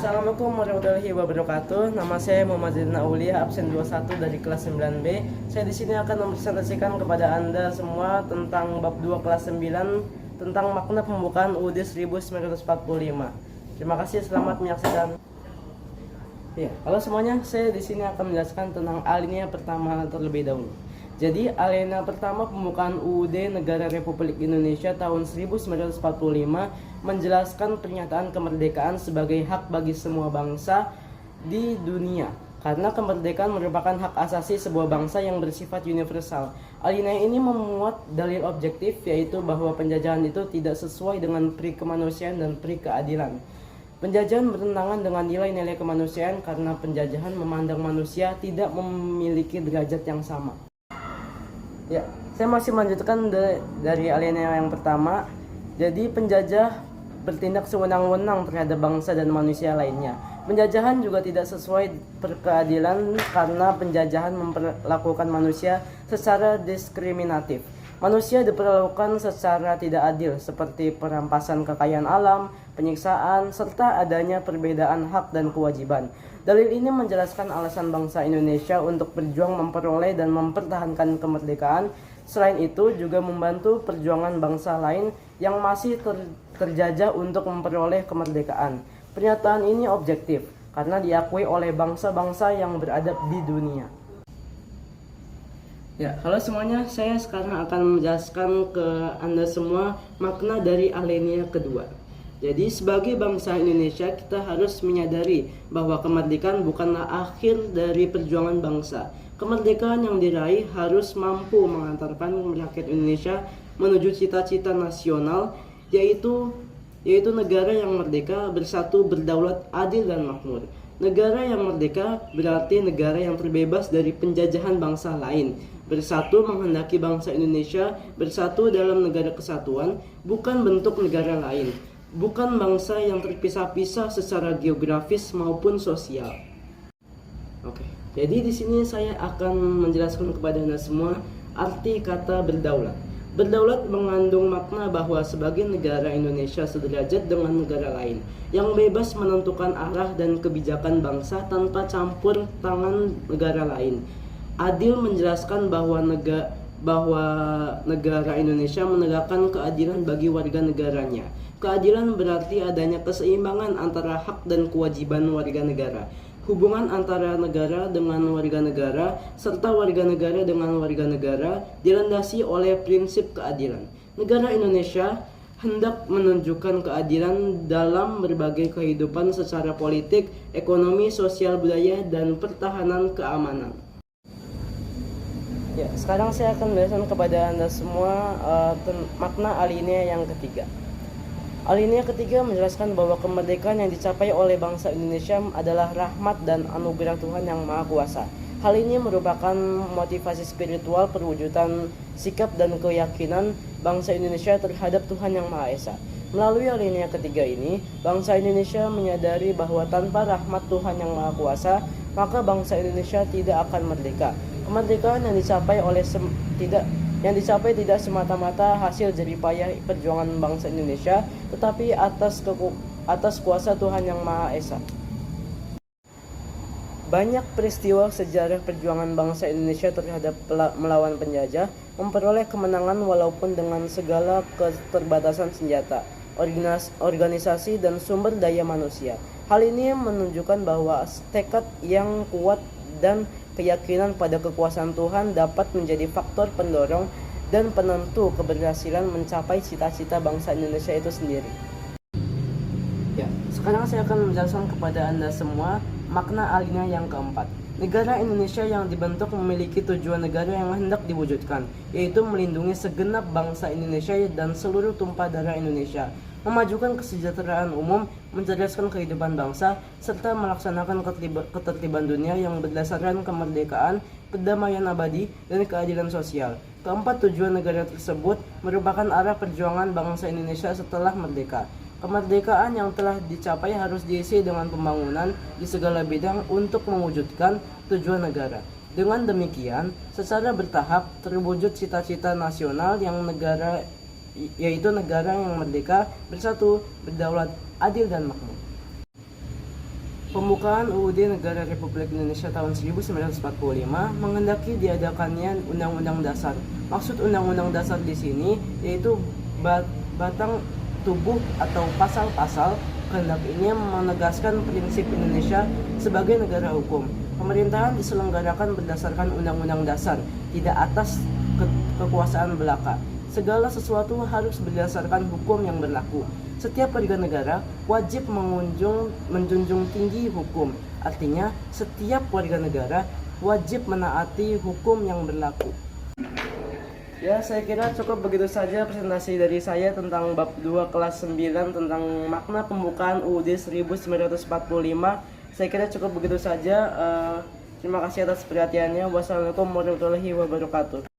Assalamualaikum warahmatullahi wabarakatuh. Nama saya Muhammad Zainal Aulia, absen 21 dari kelas 9B. Saya di sini akan mempresentasikan kepada Anda semua tentang bab 2 kelas 9 tentang makna pembukaan UUD 1945. Terima kasih, selamat menyaksikan. Ya, halo semuanya, saya di sini akan menjelaskan tentang alinea pertama terlebih dahulu. Jadi, alinea pertama pembukaan UUD Negara Republik Indonesia tahun 1945 menjelaskan pernyataan kemerdekaan sebagai hak bagi semua bangsa di dunia. Karena kemerdekaan merupakan hak asasi sebuah bangsa yang bersifat universal. Alinea ini memuat dalil objektif, yaitu bahwa penjajahan itu tidak sesuai dengan pri kemanusiaan dan pri keadilan. Penjajahan bertentangan dengan nilai-nilai kemanusiaan karena penjajahan memandang manusia tidak memiliki derajat yang sama. Ya, saya masih melanjutkan dari alinea yang pertama. Jadi penjajah bertindak sewenang-wenang terhadap bangsa dan manusia lainnya. Penjajahan juga tidak sesuai perkeadilan karena penjajahan memperlakukan manusia secara diskriminatif. Manusia diperlakukan secara tidak adil seperti perampasan kekayaan alam, penyiksaan, serta adanya perbedaan hak dan kewajiban. Dalil ini menjelaskan alasan bangsa Indonesia untuk berjuang memperoleh dan mempertahankan kemerdekaan. Selain itu juga membantu perjuangan bangsa lain yang masih terjajah untuk memperoleh kemerdekaan. Pernyataan ini objektif karena diakui oleh bangsa-bangsa yang beradab di dunia. Ya, halo semuanya, saya sekarang akan menjelaskan ke Anda semua makna dari alinea kedua. Jadi sebagai bangsa Indonesia kita harus menyadari bahwa kemerdekaan bukanlah akhir dari perjuangan bangsa. Kemerdekaan yang diraih harus mampu mengantarkan rakyat Indonesia menuju cita-cita nasional, yaitu negara yang merdeka, bersatu, berdaulat, adil dan makmur. Negara yang merdeka berarti negara yang terbebas dari penjajahan bangsa lain. Bersatu menghendaki bangsa Indonesia bersatu dalam negara kesatuan, bukan bentuk negara lain. Bukan bangsa yang terpisah-pisah secara geografis maupun sosial. Oke, jadi di sini saya akan menjelaskan kepada Anda semua arti kata berdaulat. Berdaulat mengandung makna bahwa sebagai negara Indonesia sederajat dengan negara lain yang bebas menentukan arah dan kebijakan bangsa tanpa campur tangan negara lain. Adil menjelaskan bahwa negara Indonesia menegakkan keadilan bagi warga negaranya. Keadilan berarti adanya keseimbangan antara hak dan kewajiban warga negara. Hubungan antara negara dengan warga negara serta warga negara dengan warga negara dilandasi oleh prinsip keadilan. Negara Indonesia hendak menunjukkan keadilan dalam berbagai kehidupan secara politik, ekonomi, sosial, budaya, dan pertahanan keamanan. Ya, sekarang saya akan menjelaskan kepada Anda semua makna alinea yang ketiga. Alinea ketiga menjelaskan bahwa kemerdekaan yang dicapai oleh bangsa Indonesia adalah rahmat dan anugerah Tuhan yang Maha Kuasa. Hal ini merupakan motivasi spiritual perwujudan sikap dan keyakinan bangsa Indonesia terhadap Tuhan yang Maha Esa. Melalui alinea ketiga ini, bangsa Indonesia menyadari bahwa tanpa rahmat Tuhan yang Maha Kuasa, maka bangsa Indonesia tidak akan merdeka. Kemerdekaan yang dicapai tidak semata-mata hasil jeripayah perjuangan bangsa Indonesia, tetapi atas kuasa Tuhan yang Maha Esa. Banyak peristiwa sejarah perjuangan bangsa Indonesia terhadap melawan penjajah memperoleh kemenangan walaupun dengan segala keterbatasan senjata, organisasi, dan sumber daya manusia. Hal ini menunjukkan bahwa tekad yang kuat dan keyakinan pada kekuasaan Tuhan dapat menjadi faktor pendorong dan penentu keberhasilan mencapai cita-cita bangsa Indonesia itu sendiri. Ya, sekarang saya akan menjelaskan kepada Anda semua makna alinea yang keempat. Negara Indonesia yang dibentuk memiliki tujuan negara yang hendak diwujudkan, yaitu melindungi segenap bangsa Indonesia dan seluruh tumpah darah Indonesia, memajukan kesejahteraan umum, mencerdaskan kehidupan bangsa, serta melaksanakan ketertiban dunia yang berdasarkan kemerdekaan, kedamaian abadi, dan keadilan sosial. Keempat tujuan negara tersebut merupakan arah perjuangan bangsa Indonesia setelah merdeka. Kemerdekaan yang telah dicapai harus diisi dengan pembangunan di segala bidang untuk mewujudkan tujuan negara. Dengan demikian, secara bertahap terwujud cita-cita nasional yaitu negara yang merdeka, bersatu, berdaulat, adil, dan makmur. Pembukaan UUD Negara Republik Indonesia tahun 1945 menghendaki diadakannya Undang-Undang Dasar. Maksud Undang-Undang Dasar di sini yaitu batang tubuh atau pasal-pasal kehendak ini menegaskan prinsip Indonesia sebagai negara hukum. Pemerintahan diselenggarakan berdasarkan Undang-Undang Dasar, tidak atas kekuasaan belaka. Segala sesuatu harus berdasarkan hukum yang berlaku. Setiap warga negara wajib menjunjung tinggi hukum. Artinya, setiap warga negara wajib menaati hukum yang berlaku. Ya, saya kira cukup begitu saja presentasi dari saya tentang bab 2 kelas 9 tentang makna pembukaan UUD 1945. Saya kira cukup begitu saja. Terima kasih atas perhatiannya. Wassalamualaikum warahmatullahi wabarakatuh.